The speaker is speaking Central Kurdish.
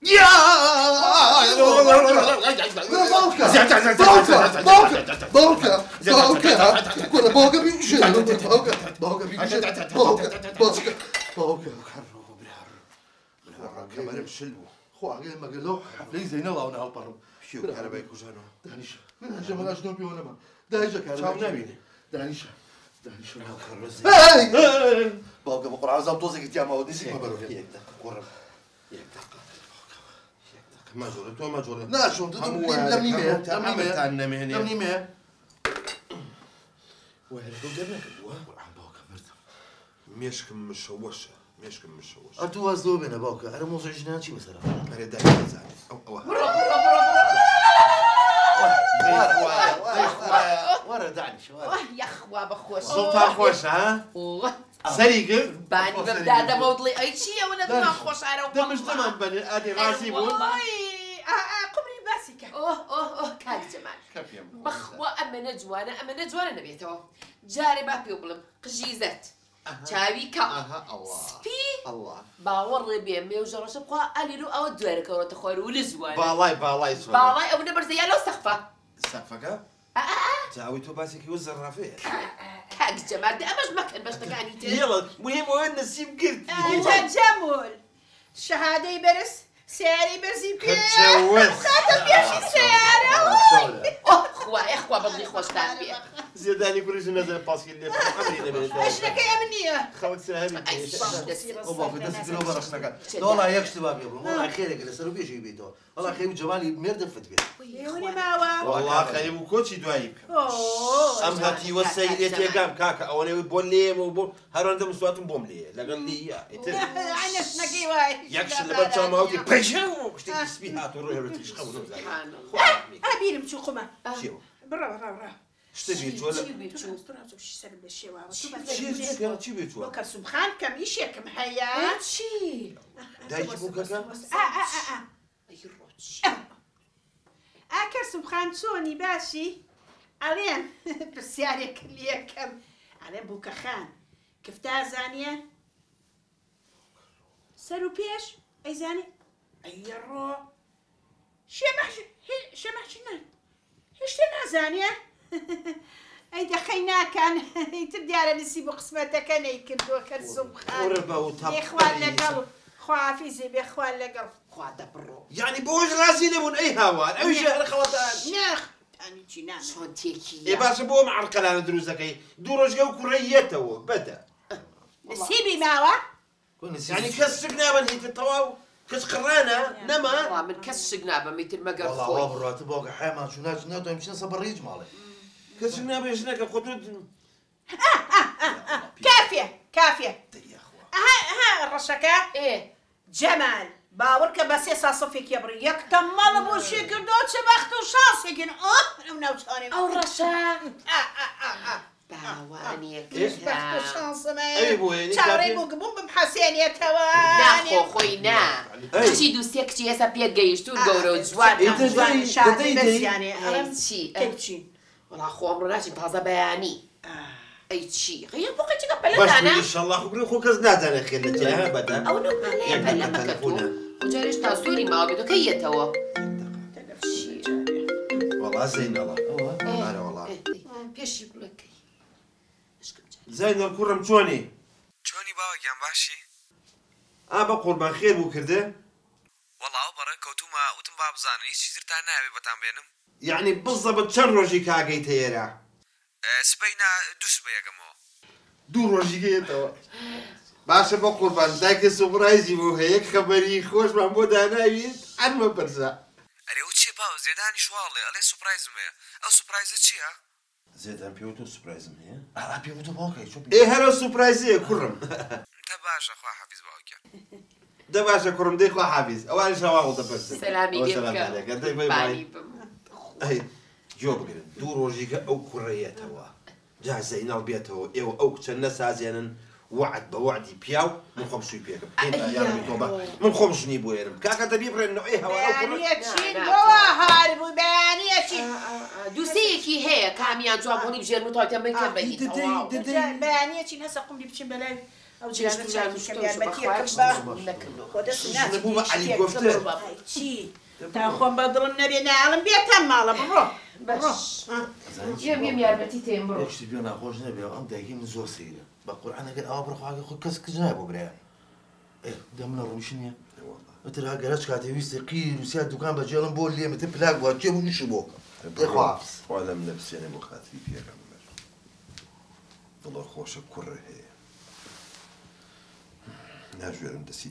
يا خواهی مگلو حفلی زینه لاونه هال پرم. شو كهرباء كوزانو. دانیش. من هجوم ولا شنو بيونه ما. دانیش كهرباء. شو نبيني. دانیش. هاي. باوكا بقول عاوز أبطوزك أنت يا ماودي سيك ما بروح. يكتك قرب. يكتك. ما جوري تو ما جوري. لا شو لمني مية. لمني مية. لمني مية. وين قدامك دوا؟ باوكا مرت. ميشكم مشوشة. ميشكم مشوشة. أنتوا وازدوا بينا باوكا. أنا موضوع جناتي مثلا. أريد أن أزعل. ورا دانيش. يا أخوة بخوش. سلطان خوش ها؟ سريق. باني ببدأ ده موضلي أي شيء ولا دماغ خوش عرو. ده مش تمام بني أدي راسي بول. والله. قبري باسكة. أوه كان جمال. كيف يم. بخوة أمانة جوانا نبيته. جاري بابي وبلم قجيزات. تاوي كا. الله. سبي. الله. باور بيمي وجرش بقى أليلو أو دوارك ورا تخوي ولزوان. بالاي سوى. بالاي أو نبر زي لو سقفة. سقفك؟ تعوي تو باسك يوزر رافيع. كاك جمال ده أمش مكان باش تكاني تي. يلا مهم وين نسيب قلت. جمول. شهادة برس. سياري برزي بيه. كتجوز. خاطر بيمشي سيارة. إخوة بدي خوش تابي. زيداني كل شيء نزل باسكي اللي عمري نبي. ايش لك يا منية؟ خوت سهري. أبغى في دست كيلو برا خناقة. والله يكشف بابي أبو. والله خيرك اللي سلوا بيجي بيته. والله خير جمالي مرد فتبي. يوني ماوا. والله خير وكوتشي دوايب. أوه. أم هاتي وسيلة يقام كاكا أو أنا بوليم وبوم هرون ده مسوات بوملي لقال لي يا. عنش نقي واي. يكش اللي بتشام هاوتي بيشو وشتي تسبيحات وروح وتيش خبروا زي. سبحان الله. أبي لمشو قمة. شو؟ برا. اشتبي ولا؟ شو بيتوا؟ بكر سبحان كم يشيك محيا. شي. دايجي بوكا؟ يروتش. أكر سبحان سوني باشي. علين بس يعني كل كم. علين بوكا خان. كفتها زانية. سرو بيش. أي زاني. أي الرو. شمحشنا. هشتنا زانية. أي دخينا كان تبدي على نسيب قسمتك أنا يكردو كرسوم خان. وربا وطب. إخوان لقل. خوافيزي بإخوان لقل. خوا دبرو. يعني بوج راسي لمن أي هوان أي شهر خلطان. نخ. أنا جينا. شون تيكي. إيه باش بو مع القلان دروزكي دورج جو كريته بدا. نسيبي ماوا. يعني كسقنا من هي الطواو كس قرانا نما. من كس جنابه مثل ما قال والله خوي. وابرا تبغى حما شو ناس نادو يمشي صبر يجمالي. كسقنا بيشناك خطوط. كافية. يا أخوة. ها الرشكة. إيه. جمال. باورك بس يصفيك يا بري يكتمل بوشي كردوت سبخت وشاص يجن ونوتاني أو رشا. باواني سبخت وشاص ما. أي بويني. شعري بوقبون بمحسين يا تواني. ناخو خوينا. تشي دوسيك تشي هسا بيا جايش تقول قورو جوان. جوان شعري بس يعني. أي شي. كيفشي. والله خو عمرو ناشي بهذا بياني. أي شي. غير بوقي تيجا بس بلد أنا. إن شاء الله خبري خو كزنات أنا خلت لها بدا. أو نبلا بلا ما كتو. وجاريش تاسوري ما بدو كي توا. والله زين الله. أنا والله. بيش يقولك. زين الكرم شوني. شوني بابا جام باشي. بقربان خير بو كرده. والله أوبرك وتوما وتم باب زاني شجرت أنا أبي بتعم بينهم. يعني بالضبط شن روجي كاجي تيرا. سبينا دوس بيا جماعة. دو روجي كيتوا. باش بقربان ذاك سبرايزي مو هيك خبري خوش ما مودا أنا يد عن ما برزا. أري وتشي باو زيداني شو والله عليه سبرايز مية أو سبرايز تشي ها. زيدان بيوتو سبرايز مية. أبي بدو باوكي شو. إيه هلا سبرايزي كرم. تباشا خوا حبيز باوكي. ده باشا كرم ديك وحابيز أول شيء واخد بس. سلامي بيك. سلام عليك. أنت باي باي. أي جواب كده دور وجهك أو كريته جاهزة إن البيته أو كتشنا سازينا وعد بوعدي بياو من خمسة بيكم يا ربي توبة من خمسة نيبويرم كاكا تبيبر إنه إيه هوا بيانيتشين بوا هاربو بيانيتشين دوسيكي هي كاميان جواب هوني بجير مطايت ما يكبي. بيانيتشين هسا قم لي بشين بلاي ئەو جیانە چاکیکەم یارمەتیەکەم نەکردو علی گفته چی تا خۆم بە دڵم نەبێ ناڵم بێتە ماڵە بڕۆ یم یارمەتی تێم بڕۆ یەکشتی پێ ناخۆش نەبێ ئەم دایکی من زۆر سەیرە بە قورئان ئەگەر ئەوە بڕخواگە خۆ کەس کەس نایە بۆ برایە دەم لە ڕووش نییە ئەتر ها گەرەج کاتێ ویستی قیر وسیا دوکان بەجێڵم بۆ لێمەتە پلاک بووە کێ بوو نیشی بۆ دەخوافز خوا لەم نەفسێنێ بۆ خاتری پێغەمبەر دڵە خۆشە کوڕە هەیە ناژوێرم دەسی